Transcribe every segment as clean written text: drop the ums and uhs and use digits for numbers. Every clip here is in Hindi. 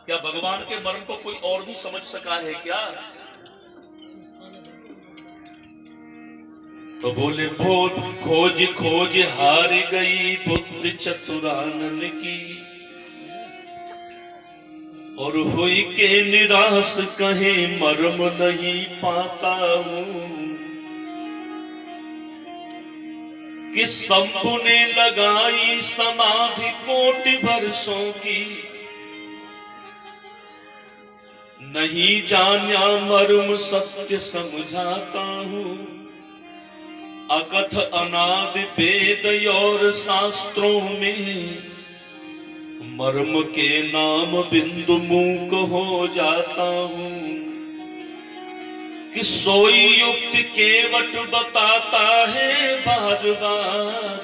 क्या भगवान के मर्म को कोई और भी समझ सका है क्या? तो बोले बहुत खोज खोज हार गई बुद्ध चतुरानन की, और हुई के निराश कहे मर्म नहीं पाता हूं, कि शंभु ने लगाई समाधि कोटि वर्षों की, नहीं जाना मर्म सत्य समझाता हूं, अकथ अनादि वेद और शास्त्रों में मर्म के नाम बिंदु मूक हो जाता हूं, कि सोई युक्त केवट बताता है बार बार,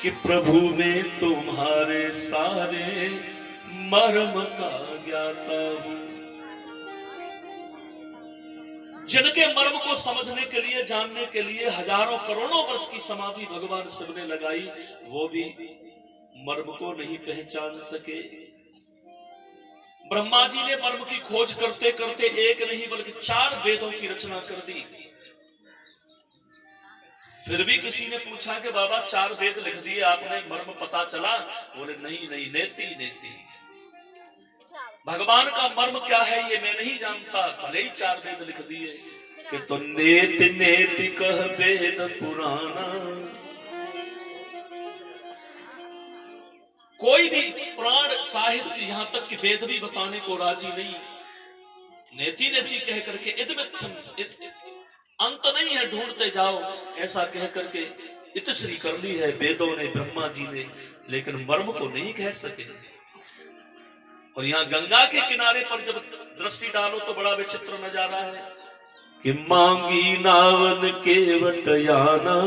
कि प्रभु में तुम्हारे सारे मर्म का ज्ञाता हूं। जिनके मर्म को समझने के लिए, जानने के लिए हजारों करोड़ों वर्ष की समाधि भगवान शिव ने लगाई, वो भी मर्म को नहीं पहचान सके। ब्रह्मा जी ने मर्म की खोज करते करते एक नहीं बल्कि 4 वेदों की रचना कर दी। फिर भी किसी ने पूछा कि बाबा 4 वेद लिख दिए आपने, मर्म पता चला? बोले नहीं नहीं, नेति नेति, भगवान का मर्म क्या है ये मैं नहीं जानता, भले ही 4 वेद लिख दिए। कि तो नेति नेति कह वेद पुराना, कोई भी पुराण साहित्य यहां तक कि वेद भी बताने को राजी नहीं। नेति नेति कह करके अंत नहीं है, ढूंढते जाओ, ऐसा कह करके इतश्री कर ली है वेदों ने, ब्रह्मा जी ने, लेकिन मर्म को नहीं कह सके। और यहाँ गंगा के किनारे पर जब दृष्टि डालो तो बड़ा विचित्र नजारा है, कि मांगी नावन केवट याना,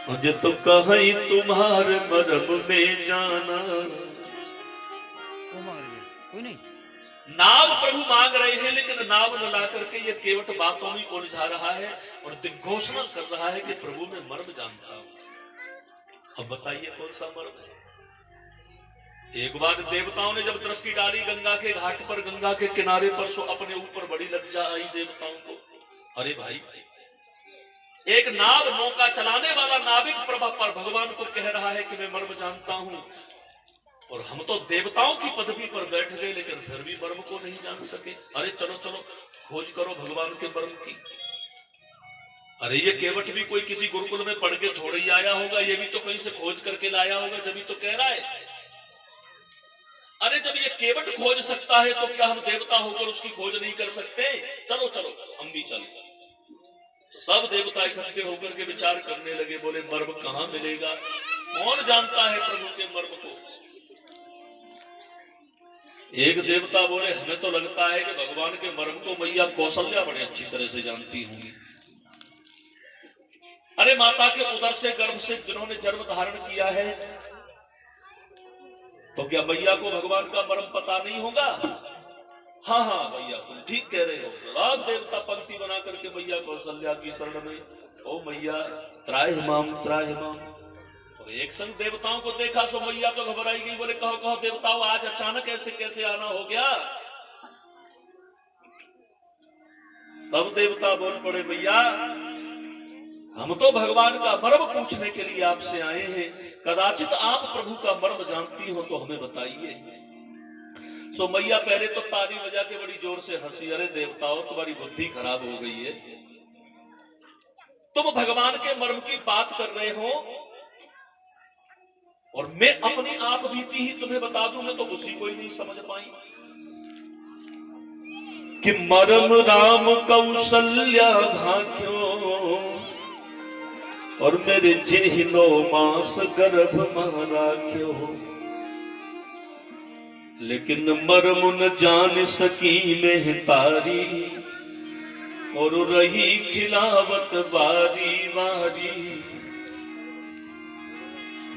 मुझे तो कहीं तुम्हारे मर्म में जाना। कोई नहीं, नाव प्रभु मांग रहे हैं, लेकिन नाव न ला करके ये केवट बातों में उलझा रहा है और दिग्घोषणा कर रहा है कि प्रभु मैं मर्म जानता हूं। अब बताइए कौन सा मर्म है? एक बार देवताओं ने जब दृष्टि डाली गंगा के घाट पर, गंगा के किनारे पर, सो अपने ऊपर बड़ी लज्जा आई देवताओं को। अरे भाई, एक नाव, नौका चलाने वाला नाविक प्रभा पर भगवान को कह रहा है कि मैं मर्म जानता हूं, और हम तो देवताओं की पदवी पर बैठ गए, लेकिन फिर भी मर्म को नहीं जान सके। अरे चलो चलो खोज करो भगवान के मर्म की। अरे ये केवट भी कोई किसी गुरुकुल में पढ़ के थोड़ा ही आया होगा, ये भी तो कहीं से खोज करके लाया होगा, जब तो कह रहा है। अरे जब ये केवट खोज सकता है तो क्या हम देवता होकर उसकी खोज नहीं कर सकते? चलो चलो हम भी चलते। तो सब देवता इकट्ठे होकर के विचार करने लगे, बोले मर्म कहां मिलेगा, कौन जानता है प्रभु के मर्म को? एक देवता बोले हमें तो लगता है कि भगवान के मर्म को मैया कौशल्या बड़े अच्छी तरह से जानती होंगी। अरे माता के उदर से, गर्भ से जिन्होंने जन्म धारण किया है, तो क्या मैया को भगवान का मर्म पता नहीं होगा? हाँ हाँ भैया तुम ठीक कह रहे हो। राम देवता पंक्ति बना करके मैया कौशल्या की शरण में, ओ मैया त्राहि माम त्राहि माम। और एक संग देवताओं को देखा सो मैया तो घबराई गई, बोले कहो कहो देवताओं, आज अचानक ऐसे कैसे आना हो गया? सब देवता बोल पड़े, भैया हम तो भगवान का मर्म पूछने के लिए आपसे आए हैं, कदाचित आप प्रभु का मर्म जानती हो तो हमें बताइए। सो मैया पहले तो ताली बजा के बड़ी जोर से हंसी, अरे देवताओं तुम्हारी बुद्धि खराब हो गई है, तुम भगवान के मर्म की बात कर रहे हो और मैं अपनी आप बीती ही तुम्हें बता दूं, मैं तो उसी को ही नहीं समझ पाई। कि मर्म राम कौशल्या भाख्यो, और मेरे जेहिनो मास गर्भ में राख्यो, लेकिन मर्म न जान सकी में तारी, और रही खिलावत बारी बारी।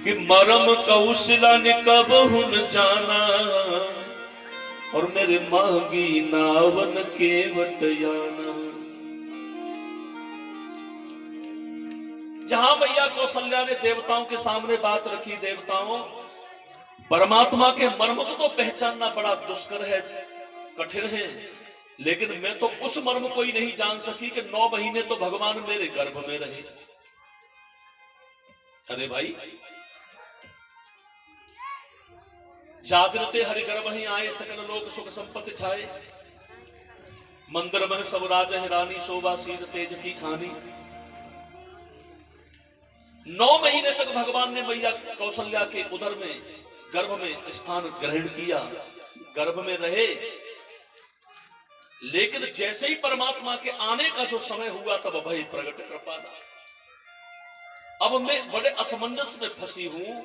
कि मर्म कौशला ने कब हुन जाना, और मेरे मांगी नावन केवट याना। जहां मैया कौशल्या ने देवताओं के सामने बात रखी, देवताओं परमात्मा के मर्म को तो पहचानना बड़ा दुष्कर है, कठिन है, लेकिन मैं तो उस मर्म को ही नहीं जान सकी कि 9 महीने तो भगवान मेरे गर्भ में रहे। अरे भाई, जागृते हरिगर्भ ही आए, सकल लोक सुख संपत्ति छाए, मंदिर में सब राजा है रानी, शोभा सीध तेज की खानी। 9 महीने तक भगवान ने मैया कौशल्या के उदर में, गर्भ में स्थान ग्रहण किया, गर्भ में रहे। लेकिन जैसे ही परमात्मा के आने का जो समय हुआ तब भय प्रगट कृपा। अब मैं बड़े असमंजस में फंसी हूं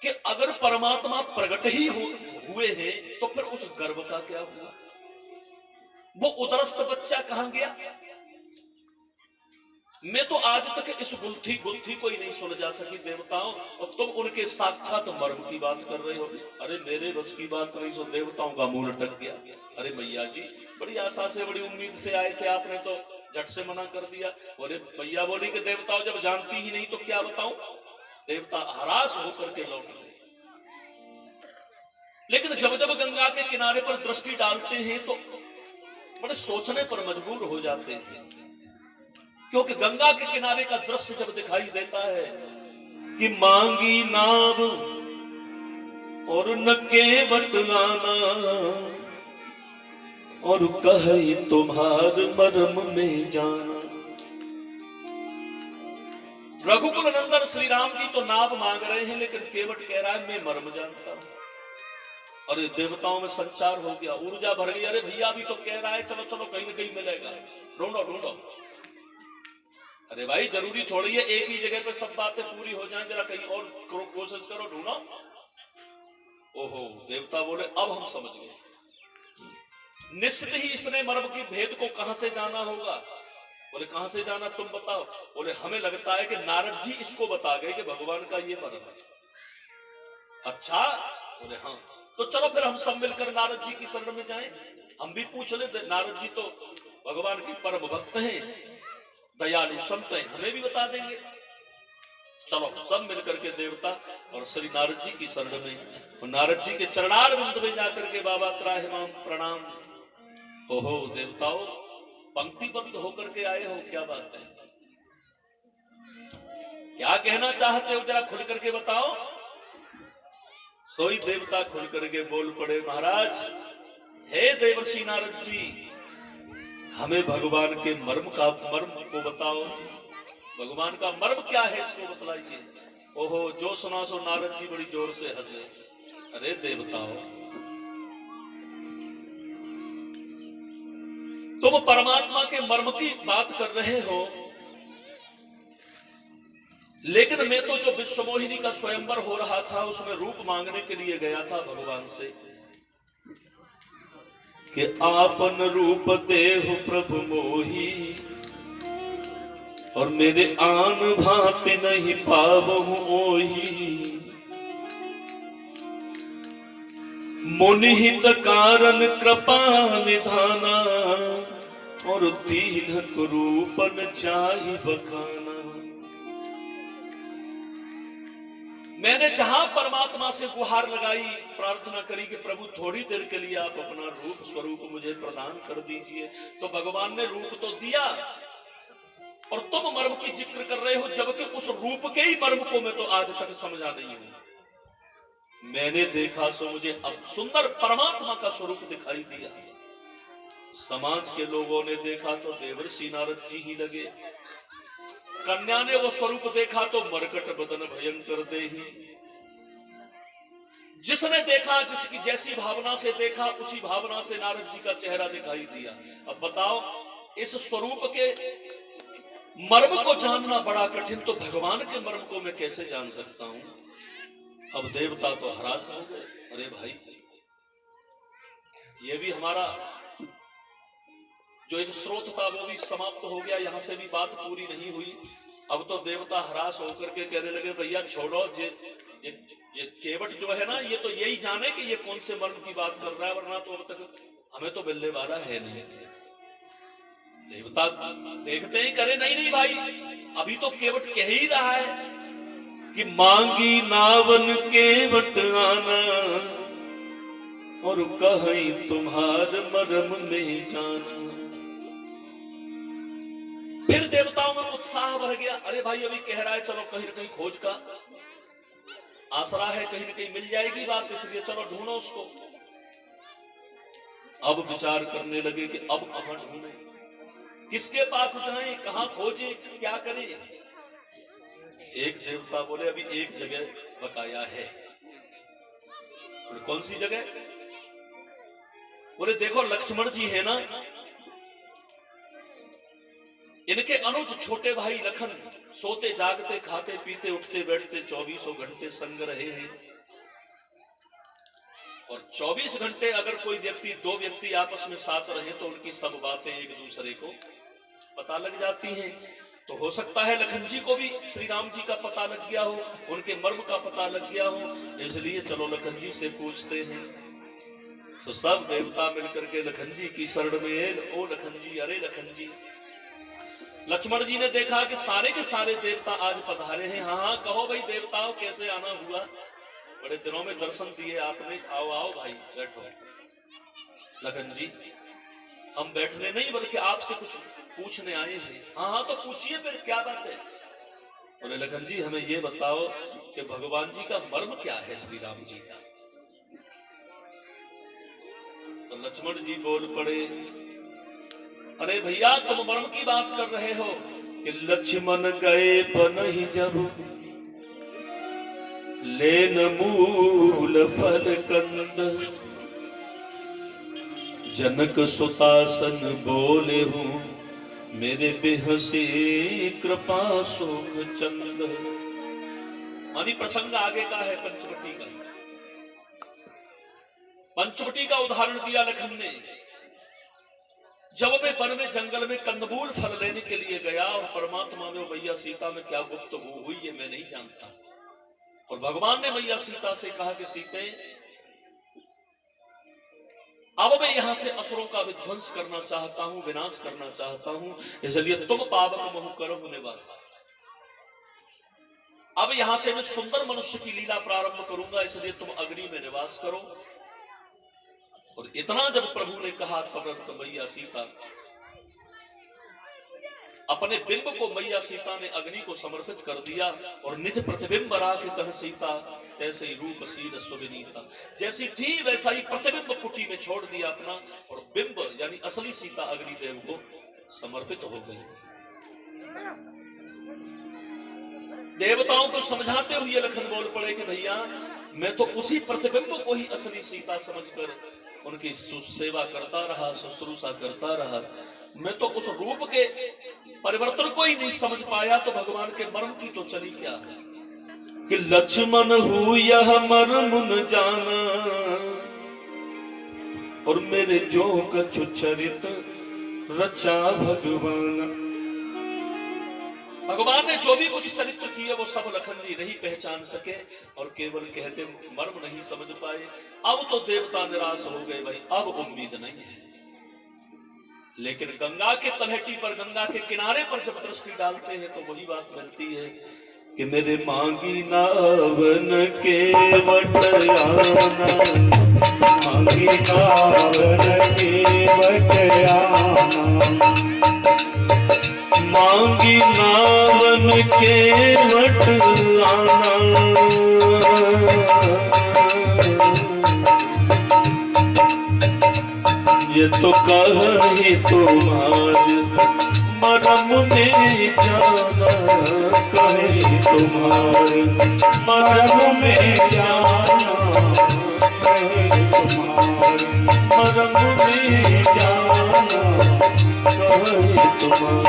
कि अगर परमात्मा प्रगट ही हुए हैं तो फिर उस गर्भ का क्या हुआ? वो उदरस्थ बच्चा कहां गया? मैं तो आज तक इस गुत्थी को ही नहीं सुलझा सकी देवताओं, और तुम उनके साक्षात मर्म की बात कर रहे हो। अरे मेरे बस की बात नहीं, सो देवताओं का मुंह लटक गया। अरे मैया जी, बड़ी आशा से बड़ी उम्मीद से आए थे, आपने तो झट से मना कर दिया। बोले मैया बोली कि देवताओं जब जानती ही नहीं तो क्या बताऊं। देवता हरास होकर के लौट गए। लेकिन जब जब गंगा के किनारे पर दृष्टि डालते हैं तो बड़े सोचने पर मजबूर हो जाते हैं, क्योंकि गंगा के किनारे का दृश्य जब दिखाई देता है कि मांगी नाव और न केवट लाना, और कहे तुम्हार मर्म में जाना। रघुकुल नंदन श्री राम जी तो नाव मांग रहे हैं, लेकिन केवट कह रहा है मैं मर्म जानता हूं। अरे देवताओं में संचार हो गया, ऊर्जा भर गई। अरे भैया भी तो कह रहा है चलो चलो कहीं न कहीं मिलेगा, ढूंढो ढूंढो। अरे भाई, जरूरी थोड़ी है एक ही जगह पे सब बातें पूरी हो जाएं, जरा कहीं और कोशिश करो, ढूंढो। ओहो, देवता बोले अब हम समझ गए। निश्चित ही इसने मर्म की भेद को कहां से जाना होगा। बोले कहां से जाना, तुम बताओ। बोले हमें लगता है कि नारद जी इसको बता गए कि भगवान का ये मर्म है। अच्छा, बोले हाँ, तो चलो फिर हम सब मिलकर नारद जी की शरण में जाएं, हम भी पूछ ले। नारद जी तो भगवान के परम भक्त हैं, दयालु संत हैं, हमें भी बता देंगे। चलो सब मिलकर के देवता और श्री नारद जी की शरण में, और नारद जी के चरणार बिंद में जाकर के बाबा त्राहिमाम प्रणाम। ओहो देवताओं, पंक्तिबद्ध होकर के आए हो, क्या बात है, क्या कहना चाहते हो, जरा खुल करके बताओ। सोई देवता खुल करके बोल पड़े, महाराज हे देवर्षि नारद जी, हमें भगवान के मर्म को बताओ। भगवान का मर्म क्या है इसको बतलाइए। ओहो, जो सुना सो नारद जी बड़ी जोर से हंसे। अरे देवताओं, तुम परमात्मा के मर्म की बात कर रहे हो, लेकिन मैं तो जो विश्वमोहिनी का स्वयंवर हो रहा था उसमें रूप मांगने के लिए गया था भगवान से कि आपन रूप देहु प्रभु मोही, और मेरे आन भांति नहीं पावहु ओही। मुनिहित कारण कृपा निधाना, और दीनक रूपन चाहि बखाना। मैंने जहां परमात्मा से गुहार लगाई, प्रार्थना करी कि प्रभु थोड़ी देर के लिए आप अपना रूप स्वरूप मुझे प्रदान कर दीजिए, तो भगवान ने रूप तो दिया, और तुम मर्म की जिक्र कर रहे हो, जबकि उस रूप के ही मर्म को मैं तो आज तक समझा नहीं हूं। मैंने देखा सो मुझे अब सुंदर परमात्मा का स्वरूप दिखाई दिया। समाज के लोगों ने देखा तो देवर्षि नारद जी ही लगे, कन्या ने वो स्वरूप देखा तो मरकट बदन भयंकर देही। जिसने देखा, जिसकी जैसी भावना से देखा, उसी भावना से नारद जी का चेहरा दिखाई दिया। अब बताओ, इस स्वरूप के मर्म को जानना बड़ा कठिन, तो भगवान के मर्म को मैं कैसे जान सकता हूं। अब देवता तो हरास हो गए। अरे भाई, ये भी हमारा जो एक स्रोत था वो भी समाप्त हो गया, यहां से भी बात पूरी नहीं हुई। अब तो देवता हरास होकर के कहने लगे, भैया छोड़ो, ये केवट जो है ना, ये तो यही जाने कि ये कौन से मर्म की बात कर रहा है, वरना तो अब तक हमें तो मिलने वाला है नहीं। देवता देखते ही करे, नहीं नहीं भाई, अभी तो केवट कह ही रहा है कि मांगी नावन के वट आना और कहीं तुम्हार मरम में जाना। फिर देवताओं में उत्साह बढ़ गया। अरे भाई अभी कह रहा है चलो कहीं न कहीं खोज का आसरा है, कहीं न कहीं मिल जाएगी बात, इसलिए चलो ढूंढो उसको। अब विचार करने लगे कि अब कहां ढूंढे, किसके पास जाएं, कहां खोजें, क्या करें। एक देवता बोले अभी एक जगह बकाया है। बोले कौन सी जगह? बोले देखो लक्ष्मण जी है ना, इनके अनुज छोटे भाई लखन सोते जागते खाते पीते उठते बैठते 24 घंटे संग रहे हैं। और 24 घंटे अगर कोई व्यक्ति, दो व्यक्ति आपस में साथ रहे तो उनकी सब बातें एक दूसरे को पता लग जाती हैं। तो हो सकता है लखन जी को भी श्री राम जी का पता लग गया हो, उनके मर्म का पता लग गया हो, इसलिए चलो लखन जी से पूछते हैं। तो सब देवता मिलकर के लखन जी की शरण में, ओ लखन जी, अरे लखन जी। लक्ष्मण जी ने देखा कि सारे के सारे देवता आज पधारे हैं। हाँ हाँ कहो भाई देवताओं, कैसे आना हुआ, बड़े दिनों में दर्शन दिए आपने, आओ आओ भाई बैठो। लखन जी हम बैठने नहीं बल्कि आपसे कुछ पूछने आए हैं। हाँ हाँ तो पूछिए फिर क्या बात है। बोले लखन जी हमें ये बताओ कि भगवान जी का मर्म क्या है, श्री राम जी का। तो लक्ष्मण जी बोल पड़े, अरे भैया तुम मर्म की बात कर रहे हो कि लक्ष्मण गए बनहि जब लेन मूल फल कंद, जनक सुतासन बोले हूँ मेरे बेहसी कृपा सुख चंद। मानी प्रसंग आगे का है पंचवटी का। पंचवटी का उदाहरण दिया लखन ने। जब मैं वन में जंगल में कंदमूल फल लेने के लिए गया और परमात्मा में मैया सीता में क्या गुफ्तगू हुई ये मैं नहीं जानता। और भगवान ने मैया सीता से कहा कि सीते अब मैं यहां से असुरों का विध्वंस करना चाहता हूं, विनाश करना चाहता हूं, इसलिए तुम पावक महु करो निवास। अब यहां से मैं सुंदर मनुष्य की लीला प्रारंभ करूंगा, इसलिए तुम अग्नि में निवास करो। और इतना जब प्रभु ने कहा तुरंत मैया सीता अपने बिंब को, मैया सीता ने अग्नि को समर्पित कर दिया और निज प्रतिबिंब राखे तह सीता तैसे ही रूप सीध सुविनीता। जैसी थी वैसा ही प्रतिबिंब कुटी में छोड़ दिया अपना, और बिंब यानी असली सीता अग्निदेव को समर्पित हो गई। देवताओं को समझाते हुए लखन बोल पड़े कि भैया मैं तो उसी प्रतिबिंब को ही असली सीता समझकर उनकी सेवा करता रहा, शुश्रूषा करता रहा। मैं तो उस रूप के परिवर्तन को ही नहीं समझ पाया, तो भगवान के मर्म की तो चली क्या कि लक्ष्मण हूँ यह मर्म न जाना और मेरे जो कछु चरित रचा भगवान। भगवान ने जो भी कुछ चरित्र किए वो सब लखन जी नहीं पहचान सके और केवल कहते मर्म नहीं समझ पाए। अब तो देवता निराश हो गए, भाई अब उम्मीद नहीं है। लेकिन गंगा के तलहटी पर, गंगा के किनारे पर जब दृष्टि डालते हैं तो वही बात मिलती है कि मेरे मांगी नावन के वट आना, मांगी नावन के वट आना, मांगी नावन के वट आना। ये तो कहे तुम्हार मरम में जाना, कहे तुम्हार मरम में जाना, कहे तुम्हार मरम में जाना, कहे तुम्हार।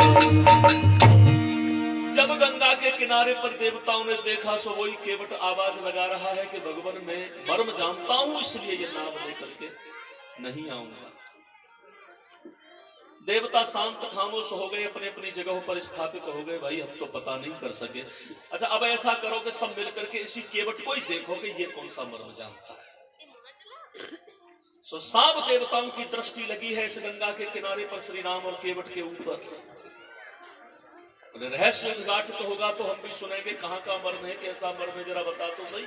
जब गंगा के किनारे पर देवताओं ने देखा सो वही केवट आवाज लगा रहा है कि भगवान मैं मर्म जानता हूं, इसलिए ये नाम लेकर के नहीं आऊंगा। देवता शांत खामोश हो गए, अपने अपनी जगहों पर स्थापित हो गए। भाई हम तो पता नहीं कर सके। अच्छा अब ऐसा करो कि सब मिलकर के इसी केवट को ही देखो कि ये कौन सा मर्म जानता है। सो सब देवताओं की दृष्टि लगी है इस गंगा के किनारे पर श्री राम और केवट के ऊपर। बोले रहस्य उद्घाटित होगा तो हम भी सुनेंगे, कहां का मर्म है, कैसा मर्म है, जरा बता तो सही।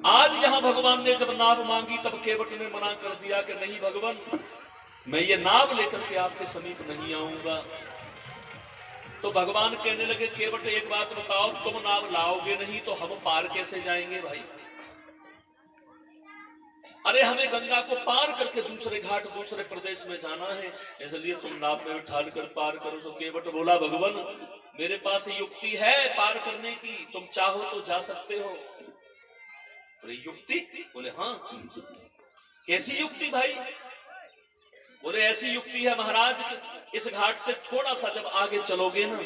आज यहां भगवान ने जब नाव मांगी तब केवट ने मना कर दिया कि नहीं भगवान, मैं ये नाव लेकर के आपके समीप नहीं आऊंगा। तो भगवान कहने लगे केवट एक बात बताओ, तुम नाव लाओगे नहीं तो हम पार कैसे जाएंगे भाई? अरे हमें गंगा को पार करके दूसरे घाट दूसरे प्रदेश में जाना है, इसलिए तुम नाव में उठा कर पार करो। तो केवट बोला भगवान मेरे पास युक्ति है पार करने की, तुम चाहो तो जा सकते हो। बोले युक्ति? बोले हाँ। कैसी युक्ति भाई? बोले ऐसी युक्ति है महाराज, इस घाट से थोड़ा सा जब आगे चलोगे ना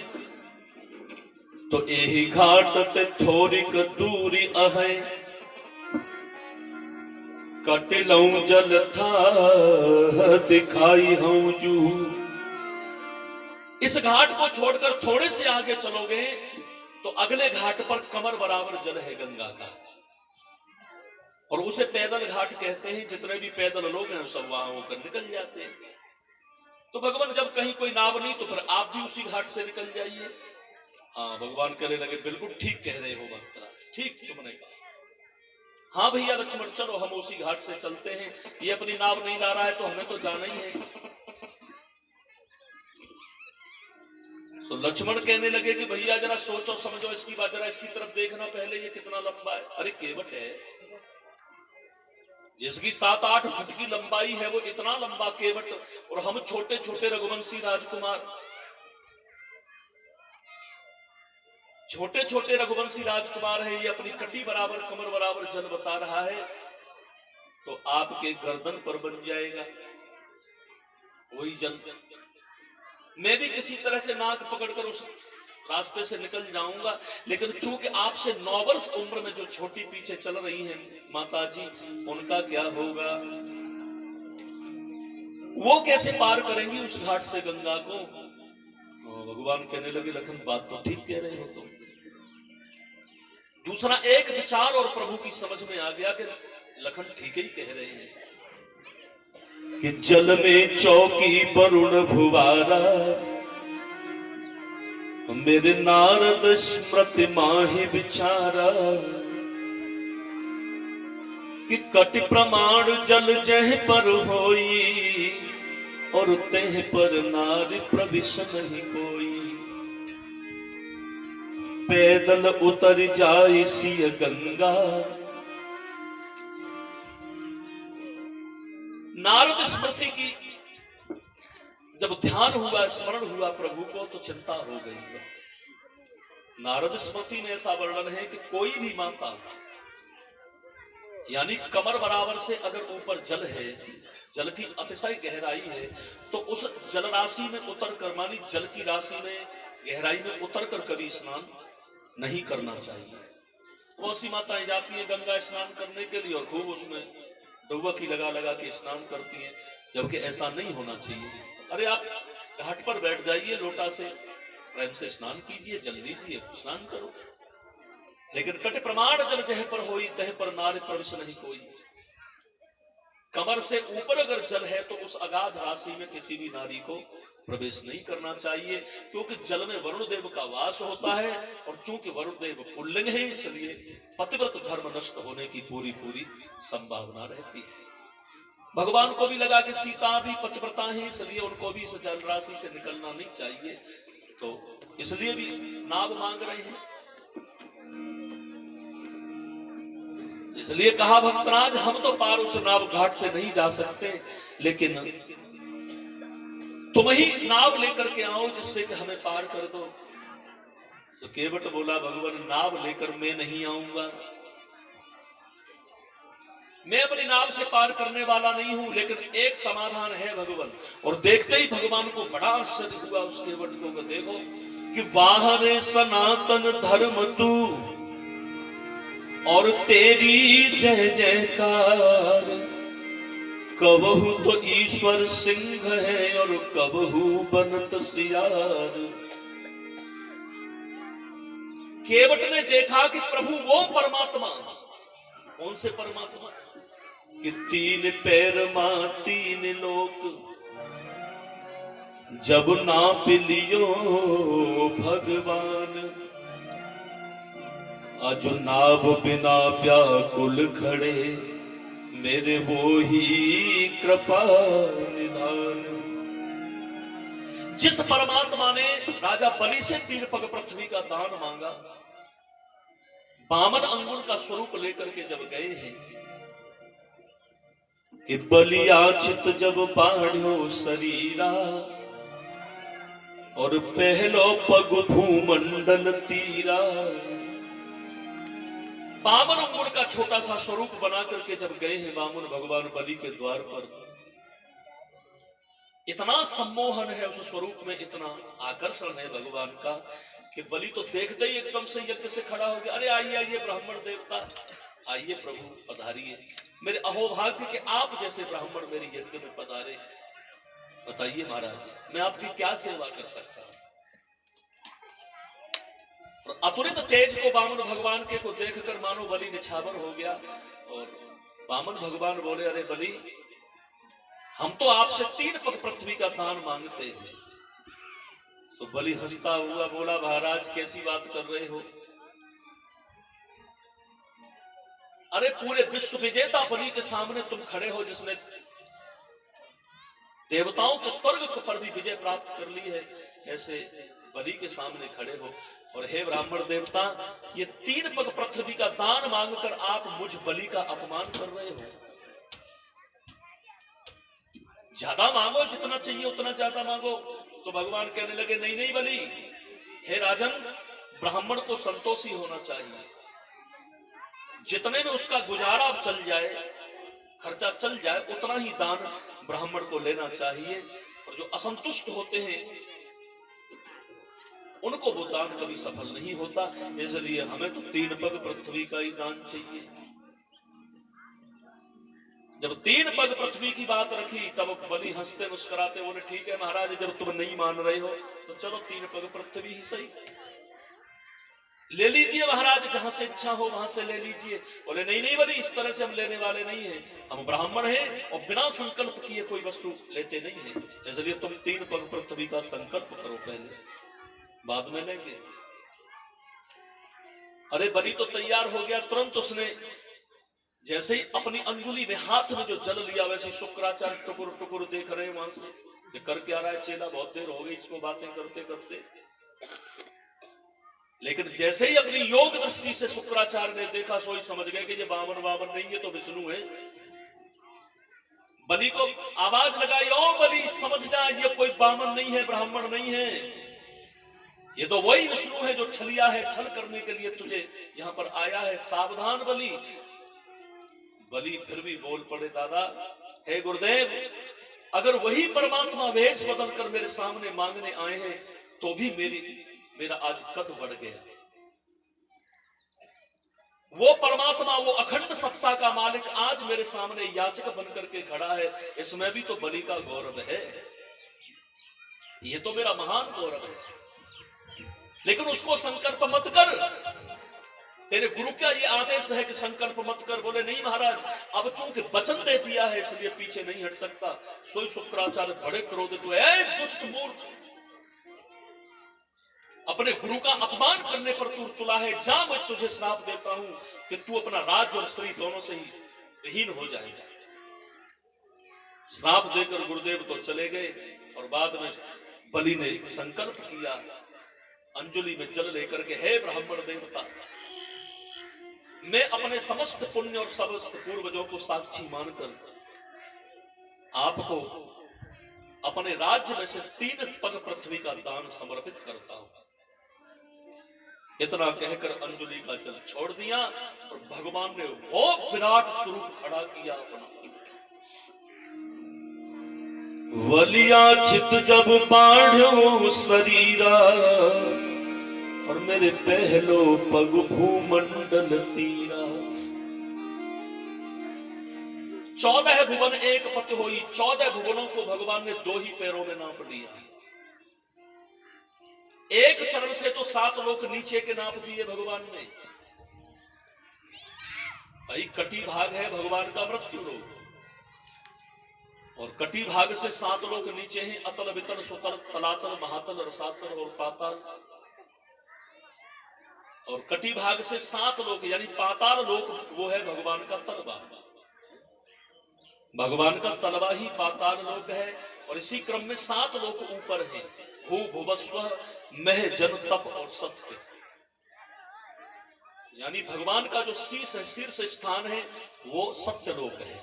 तो यही घाट ते थोड़ी दूरी अहे, कटिलऊ जल था दिखाई हूं जू। इस घाट को छोड़कर थोड़े से आगे चलोगे तो अगले घाट पर कमर बराबर जल है गंगा का, और उसे पैदल घाट कहते हैं। जितने भी पैदल लोग हैं सब वहां होकर निकल जाते हैं। तो भगवान जब कहीं कोई नाव नहीं तो फिर आप भी उसी घाट से निकल जाइए। हाँ, भगवान कहने लगे बिल्कुल ठीक कह रहे हो भक्तराज, ठीक तुमने कहा। हाँ भैया लक्ष्मण चलो हम उसी घाट से चलते हैं, ये अपनी नाव नहीं ला रहा है तो हमें तो जाना ही है। तो लक्ष्मण कहने लगे कि भैया जरा सोचो समझो इसकी बात, जरा इसकी तरफ देखना पहले, ये कितना लंबा है। अरे केवट है जिसकी 7-8 फुट की लंबाई है, वो इतना लंबा केवट, और हम छोटे छोटे रघुवंशी राजकुमार, छोटे छोटे रघुवंशी राजकुमार है, ये अपनी कटी बराबर कमर बराबर जल बता रहा है तो आपके गर्दन पर बन जाएगा वही जल। मैं भी किसी तरह से नाक पकड़कर उस रास्ते से निकल जाऊंगा, लेकिन चूंकि आपसे 9 वर्ष उम्र में जो छोटी पीछे चल रही हैं माता जी, उनका क्या होगा? वो कैसे पार करेंगी उस घाट से गंगा को? भगवान कहने लगे लखन बात तो ठीक कह रहे हो तुम। दूसरा एक विचार और प्रभु की समझ में आ गया कि लखन ठीक ही कह रहे हैं कि जल में चौकी वरुण भुवारा, मेरे नारद स्मृति माहि विचारा, कि कटि प्रमाण जल जह पर होई, और तह पर नारी प्रविश नहीं कोई। पैदल उतर जाए सिय गंगा, नारद स्मृति की जब ध्यान हुआ, स्मरण हुआ प्रभु को, तो चिंता हो गई। नारद स्मृति में ऐसा वर्णन है कि कोई भी माता, यानी कमर बराबर से अगर ऊपर जल है, जल की अतिशय गहराई है, तो उस जल राशि में उतर कर, मानी जल की राशि में गहराई में उतर कर कभी स्नान नहीं करना चाहिए। बहुत सी माताएं जाती है गंगा स्नान करने के लिए और खूब उसमें डुबकी लगा लगा के स्नान करती हैं, जबकि ऐसा नहीं होना चाहिए। अरे आप घाट पर बैठ जाइए, लोटा से प्रेम से स्नान कीजिए, जल लीजिए, स्नान करो, लेकिन कट प्रमाण जल जह पर होई, तह पर नारी प्रवेश नहीं कोई। कमर से ऊपर अगर जल है तो उस अगाध राशि में किसी भी नारी को प्रवेश नहीं करना चाहिए, क्योंकि जल में वरुण देव का वास होता है, और चूंकि वरुण देव पुल्लिंग है इसलिए पतिव्रत धर्म नष्ट होने की पूरी पूरी संभावना रहती है। भगवान को भी लगा कि सीता भी पतिव्रता है, इसलिए उनको भी इस जल राशि से निकलना नहीं चाहिए, तो इसलिए भी नाव मांग रहे हैं। इसलिए कहा भक्तराज हम तो पार उस नाव घाट से नहीं जा सकते, लेकिन तुम ही नाव लेकर के आओ जिससे कि हमें पार कर दो। तो केवट बोला भगवान नाव लेकर मैं नहीं आऊंगा, मैं अपनी नाव से पार करने वाला नहीं हूं, लेकिन एक समाधान है भगवान। और देखते ही भगवान को बड़ा आश्चर्य हुआ उस केवट को, देखो कि बाहर सनातन धर्म तू और तेरी जय जयकार, कबहू तो ईश्वर सिंह है और कबहू बनत सियार। केवट ने देखा कि प्रभु वो परमात्मा, कौन से परमात्मा कि 3 पैर मां 3 लोक, जब नाप लियो भगवान, अजो नाभ बिना व्याकुल खड़े, मेरे वो ही कृपा निधान। जिस परमात्मा ने राजा बलि से 3 पग पृथ्वी का दान मांगा, 52 अंगुल का स्वरूप लेकर के जब गए हैं कि बलियाचित जब बाढ़ो शरीरा, और पहलो पग भूमंडल तीरा। 52 अंगुल का छोटा सा स्वरूप बना करके जब गए हैं वामन भगवान बलि के द्वार पर, इतना सम्मोहन है उस स्वरूप में, इतना आकर्षण है भगवान का कि बलि तो देखते ही एकदम से यज्ञ से खड़ा हो गया। अरे आइए आइए ब्राह्मण देवता, आइए प्रभु पधारिए, मेरे अहोभाग्य के आप जैसे ब्राह्मण मेरे यज्ञ में पधारे। बताइए महाराज, मैं आपकी क्या सेवा कर सकता हूं। और अतुलित तेज को वामन भगवान के को देखकर मानो बलि निछावर हो गया। और वामन भगवान बोले, अरे बलि, हम तो आपसे 3 पग पृथ्वी का दान मांगते हैं। तो बलि हंसता हुआ बोला, महाराज कैसी बात कर रहे हो। अरे पूरे विश्व विजेता बलि के सामने तुम खड़े हो, जिसने देवताओं के स्वर्ग पर भी विजय प्राप्त कर ली है, ऐसे बलि के सामने खड़े हो। और हे ब्राह्मण देवता, ये 3 पग पृथ्वी का दान मांगकर आप मुझ बलि का अपमान कर रहे हो। ज्यादा मांगो, जितना चाहिए उतना ज्यादा मांगो। तो भगवान कहने लगे, नहीं नहीं बलि, हे राजन, ब्राह्मण को संतोषी होना चाहिए। जितने में उसका गुजारा चल जाए, खर्चा चल जाए, उतना ही दान ब्राह्मण को लेना चाहिए। और जो असंतुष्ट होते हैं उनको वो दान कभी सफल नहीं होता। इसलिए हमें तो 3 पग पृथ्वी का ही दान चाहिए। जब 3 पग पृथ्वी की बात रखी, तब बलि हंसते मुस्कुराते बोले, ठीक है महाराज, जब तुम नहीं मान रहे हो तो चलो 3 पग पृथ्वी ही सही, ले लीजिए महाराज, जहां से इच्छा हो वहां से ले लीजिए। बोले, नहीं नहीं बलि, इस तरह से हम लेने वाले नहीं हैं, हम ब्राह्मण हैं और बिना संकल्प किए कोई वस्तु लेते नहीं है। इसलिए तुम 3 पग पृथ्वी का संकल्प करो, पहले बाद में लेंगे। अरे बलि तो तैयार हो गया। तुरंत उसने जैसे ही अपनी अंजुली में हाथ में जो जल लिया, वैसे शुक्राचार्य टुकुर टुकुर देख रहे वहां से, ये कर क्या रहा है चेला, बहुत देर हो गई इसको बातें करते करते। लेकिन जैसे ही अपनी योग दृष्टि से शुक्राचार्य ने देखा, सोई समझ गए कि ये वामन नहीं, ये तो विष्णु है। बलि को आवाज लगाई, ओ बलि समझ जा, ये कोई वामन नहीं है, ब्राह्मण नहीं है, ये तो वही विष्णु है जो छलिया है, छल करने के लिए तुझे यहां पर आया है, सावधान बलि। बलि फिर भी बोल पड़े, दादा, हे गुरुदेव, अगर वही परमात्मा वेश बदल कर मेरे सामने मांगने आए हैं तो भी मेरा आज कद बढ़ गया। वो परमात्मा, वो अखंड सत्ता का मालिक आज मेरे सामने याचक बनकर के खड़ा है, इसमें भी तो बलि का गौरव है, ये तो मेरा महान गौरव है। लेकिन उसको संकल्प मत कर, तेरे गुरु का ये आदेश है कि संकल्प मत कर। बोले, नहीं महाराज, अब चूंकि वचन दे दिया है इसलिए पीछे नहीं हट सकता। सोई शुक्राचार्य बड़े क्रोधित हुए, दुष्ट मूर्ख, अपने गुरु का अपमान करने पर तू तुला है, जा, मैं तुझे श्राप देता हूं कि तू अपना राज्य और श्री दोनों से ही विहीन हो जाएगा। श्राप देकर गुरुदेव तो चले गए। और बाद में बलि ने संकल्प किया, अंजलि में जल लेकर के, हे ब्राह्मण देवता, मैं अपने समस्त पुण्य और समस्त पूर्वजों को साक्षी मानकर आपको अपने राज्य में से 3 पग पृथ्वी का दान समर्पित करता हूं। इतना कहकर अंजलि का जल छोड़ दिया और भगवान ने वो विराट स्वरूप खड़ा किया अपना। वलियाचित जब बाढ़ो शरीरा, और मेरे पहलो पग भूमंडल तीरा। 14 भुवन एक पति होई, 14 भुवनों को भगवान ने 2 ही पैरों में नाप लिया। एक चरण से तो 7 लोग नीचे के नाप दिए भगवान ने। भाई कटी भाग है भगवान का मृत्यु लोक, और कटी भाग से 7 लोक नीचे हैं, अतल वितल सुतल तलातल महातल रसातल और पाताल। और कटी भाग से 7 लोक यानी पाताल लोक वो है भगवान का तलवा, भगवान का तलवा ही पाताल लोक है। और इसी क्रम में 7 लोक ऊपर हैं, भू भुवस्व मह जन तप और सत्य, यानी भगवान का जो शीर्ष है, शीर्ष स्थान है वो सत्य लोक है।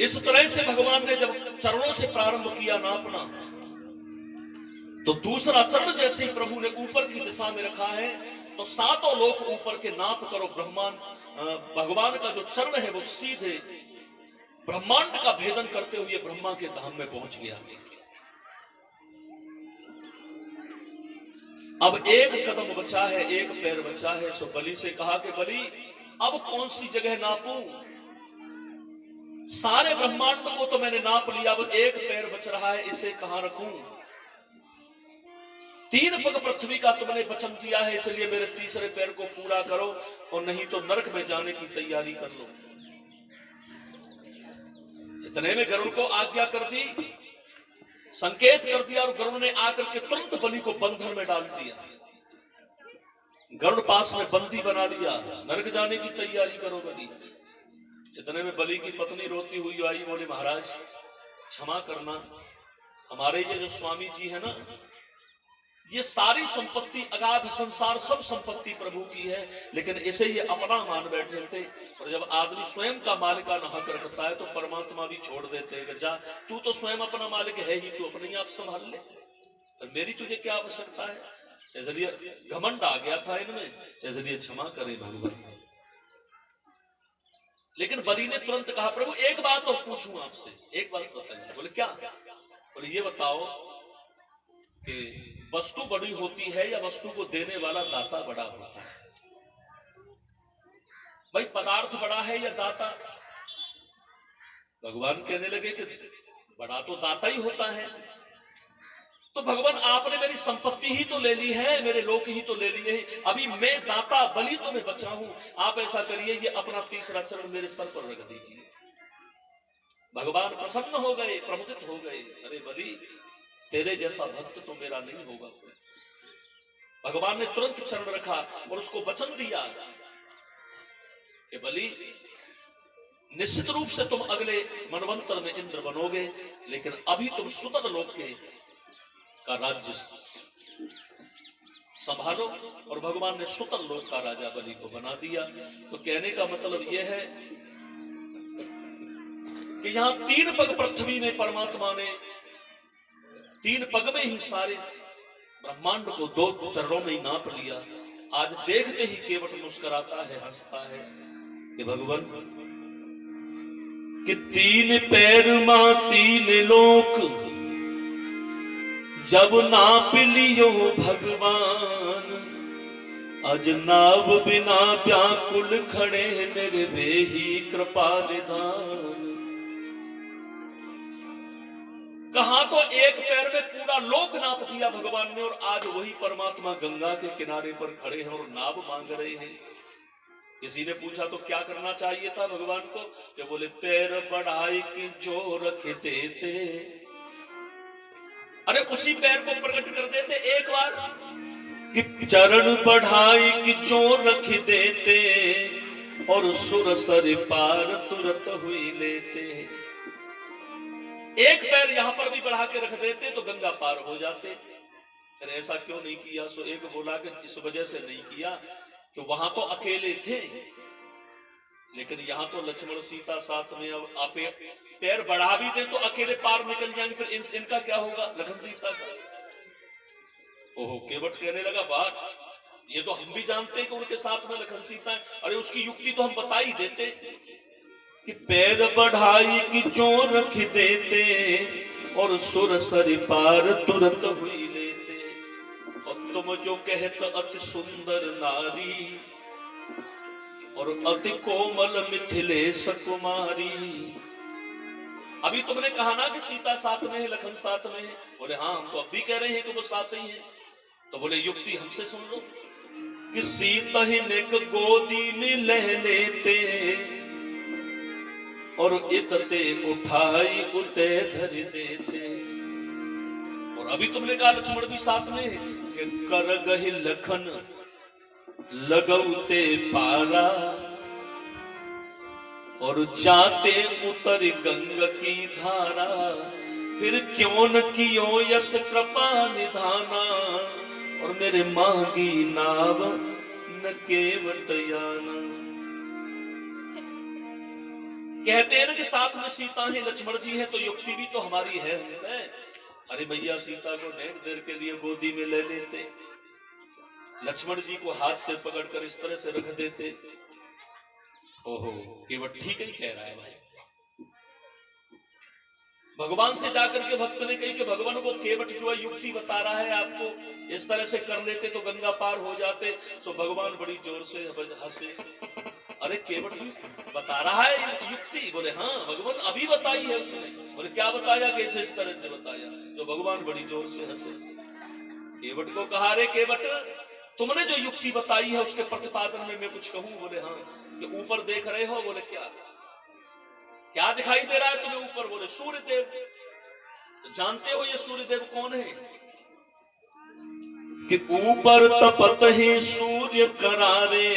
इस तरह से भगवान ने जब चरणों से प्रारंभ किया नापना, तो दूसरा चरण जैसे ही प्रभु ने ऊपर की दिशा में रखा है, तो 7 लोक ऊपर के नाप करो भगवान का जो चरण है वो सीधे ब्रह्मांड का भेदन करते हुए ब्रह्मा के धाम में पहुंच गया। अब एक कदम बचा है, एक पैर बचा है। सो बलि से कहा कि बलि अब कौन सी जगह नापूं, सारे ब्रह्मांड को तो मैंने नाप लिया, अब एक पैर बच रहा है, इसे कहां रखूं। 3 पग पृथ्वी का तुमने वचन दिया है, इसलिए मेरे तीसरे पैर को पूरा करो, और नहीं तो नरक में जाने की तैयारी कर लो। इतने में गरुड़ को आज्ञा कर दी, संकेत कर दिया, और गरुड़ ने आकर के तुरंत बलि को बंधन में डाल दिया। गरुड़ पास में बंदी बना लिया, नरक जाने की तैयारी करो बलि। इतने में बलि की पत्नी रोती हुई आई, बोले महाराज क्षमा करना, हमारे ये जो स्वामी जी है ना, ये सारी संपत्ति अगाध संसार सब संपत्ति प्रभु की है, लेकिन इसे ये अपना मान बैठे थे। और जब आदमी स्वयं का मालिकाना हक रखता है तो परमात्मा भी छोड़ देते हैं, जा तू तो स्वयं अपना मालिक है ही, तू अपने आप संभाल ले, और मेरी तुझे क्या आवश्यकता है। इसलिए घमंड आ गया था इनमें, इसलिए क्षमा करे भगवान। लेकिन बलि ने तुरंत कहा, प्रभु एक बात और पूछूं आपसे, एक बात बताइए। बोले क्या? बोले ये बताओ कि वस्तु बड़ी होती है या वस्तु को देने वाला दाता बड़ा होता है? भाई पदार्थ बड़ा है या दाता? भगवान कहने लगे कि बड़ा तो दाता ही होता है। तो भगवान आपने मेरी संपत्ति ही तो ले ली है, मेरे लोक ही तो ले लिए हैं, अभी मैं दाता बलि तो मैं बचा हूं। आप ऐसा करिए, ये अपना तीसरा चरण मेरे सर पर रख दीजिए। भगवान प्रसन्न हो गए, प्रमुदित हो गए। अरे बलि, तेरे जैसा भक्त तो मेरा नहीं होगा। भगवान ने तुरंत चरण रखा और उसको वचन दिया कि बलि निश्चित रूप से तुम अगले मनवंतर में इंद्र बनोगे, लेकिन अभी तुम सुतल लोक के का राज्य संभालो। और भगवान ने सुतल लोक का राजा बलि को बना दिया। तो कहने का मतलब यह है कि यहां 3 पग पृथ्वी में परमात्मा ने 3 पग में ही सारे ब्रह्मांड को 2 चरणों में ही नाप लिया। आज देखते ही केवट मुस्कुराता है, हंसता है कि भगवान कि 3 पैर मां 3 लोक जब नाप लियो भगवान, अज नाव बिना व्याकुल खड़े मेरे वे ही कृपा निधान। कहा तो एक पैर में पूरा लोक नाप दिया भगवान ने, और आज वही परमात्मा गंगा के किनारे पर खड़े हैं और नाव मांग रहे हैं। किसी ने पूछा तो क्या करना चाहिए था भगवान को, कि बोले पैर बढ़ाई कि जो रख देते, अरे उसी पैर को प्रकट कर देते एक बार, कि चरण बढ़ाई कि जो रख देते, और सुर सर पार तुरंत हुई लेते। एक पैर यहां पर भी बढ़ा के रख देते तो गंगा पार हो जाते। फिर ऐसा क्यों नहीं किया? सो एक बोला कि इस वजह से नहीं किया कि वहां तो अकेले थे, लेकिन यहां तो लक्ष्मण सीता साथ में, अब आप पैर बढ़ा भी दें तो अकेले पार निकल जाएंगे, फिर इनका क्या होगा, लखन सीता का। ओहो, केवट कहने लगा, बात ये तो हम भी जानते हैं कि उनके साथ में लखन सीता है। अरे उसकी युक्ति तो हम बता ही देते कि पैर बढ़ाई कि जो रख देते, और सुर सर पार तुरंत हुई लेते। और तुम जो कहत अति सुंदर नारी, और अति कोमल मिथिलेश कुमारी। अभी तुमने कहा ना कि सीता साथ में है, लखन साथ में है। बोले हाँ, हम तो अब भी कह रहे हैं कि वो साथ ही है। तो बोले युक्ति हमसे सुन लो। कि सीता ही ने गोदी में लह लेते और इतते उठाई उते धर देते। और अभी तुमने कहा लक्ष्मण भी साथ में कि कर गहि लखन लगौते पारा और जाते उतर गंग की धारा, फिर क्यों न कियो यस कृपा निधाना, और मेरे मांगी नाव न केवट याना। कहते हैं ना कि साथ में सीता है लक्ष्मण जी है तो युक्ति भी तो हमारी है। अरे भैया सीता को नेक देर के लिए गोदी में ले लेते, लक्ष्मण जी को हाथ से पकड़कर इस तरह से रख देते। ओहो केवट ठीक ही कह रहा है भाई। भगवान से जाकर के भक्त ने कही कि भगवान को केवट जो है युक्ति बता रहा है, आपको इस तरह से कर लेते तो गंगा पार हो जाते। तो भगवान बड़ी जोर से हंसे, अरे केवट भी बता रहा है युक्ति? बोले हाँ भगवान अभी बताई है उसने। बोले क्या बताया, कैसे इस तरह से बताया? तो भगवान बड़ी जोर से हंसे। केवट को कहा रे केवट तुमने जो युक्ति बताई है उसके प्रतिपादन में मैं कुछ कहूं? बोले हाँ। कि ऊपर देख रहे हो? बोले क्या क्या दिखाई दे रहा है तुम्हें ऊपर? बोले सूर्य देव। तो जानते हो ये सूर्य देव कौन है? कि ऊपर तपत है सूर्य करारे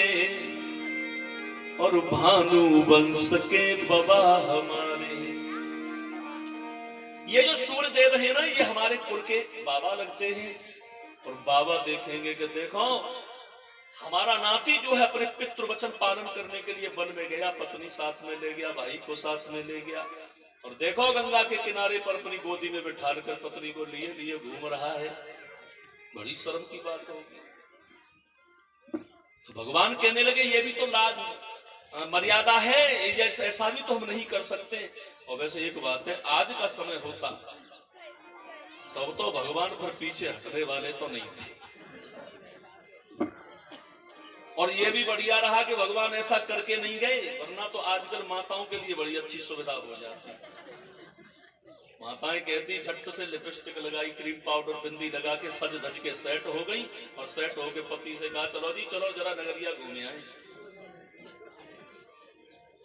और भानु वंश के बाबा हमारे। ये जो सूर्य देव है ना ये हमारे कुल के बाबा लगते हैं। और बाबा देखेंगे कि देखो हमारा नाती जो है अपने पितृ वचन पालन करने के लिए वन में गया, पत्नी साथ में ले गया, भाई को साथ में ले गया, और देखो गंगा के किनारे पर अपनी गोदी में बिठा कर पत्नी को लिए लिए घूम रहा है। बड़ी शर्म की बात होगी। तो भगवान कहने लगे ये भी तो लाज मर्यादा है, ऐसा भी तो हम नहीं कर सकते। और वैसे एक बात है, आज का समय होता तब तो भगवान पर पीछे हटने वाले तो नहीं थे। और ये भी बढ़िया रहा कि भगवान ऐसा करके नहीं गए, वरना तो आजकल माताओं के लिए बड़ी अच्छी सुविधा हो जाती। माताएं कहती झट से लिपस्टिक लगाई, क्रीम पाउडर, बिंदी लगा के सज धज के सेट हो गई, और सेट होके पति से कहा चलो जी चलो जरा नगरिया घूमे आए।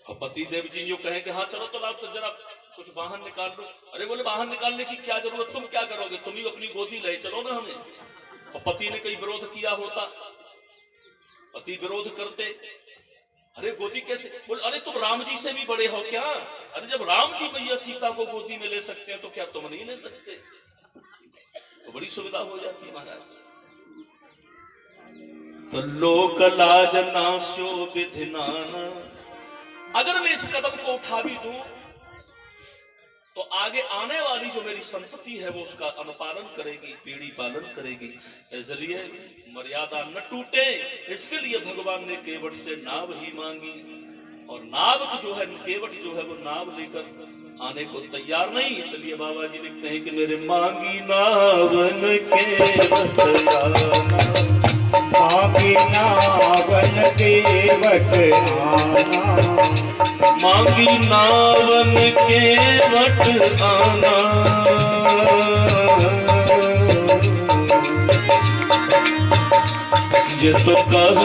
और पति देव जी जो कहे कि हाँ चलो तो आप तो जरा कुछ वाहन निकाल लो। अरे बोले वाहन निकालने की क्या जरूरत, तुम क्या करोगे, तुम ही अपनी गोदी ले चलो ना हमें। और पति ने कहीं विरोध किया होता, पति विरोध करते, अरे गोदी कैसे? बोले अरे तुम राम जी से भी बड़े हो क्या? अरे जब राम जी भैया सीता को गोदी में ले सकते हैं तो क्या तुम नहीं ले सकते? तो बड़ी सुविधा हो जाती महाराज। तो लोक लाज नास्यो विधिनाना। अगर मैं इस कदम को उठा भी दूं तो आगे आने वाली जो मेरी संतति है वो उसका अनुपालन करेगी, पीढ़ी पालन करेगी। इसलिए मर्यादा न टूटे, इसके लिए भगवान ने केवट से नाव ही मांगी। और नाव जो है केवट जो है वो नाव लेकर आने को तैयार नहीं। इसलिए बाबा जी लिखते हैं कि मेरे मांगी नावन केवट मांगी नावन केवट आना, मांगी नावन केवट आना। ये तो कह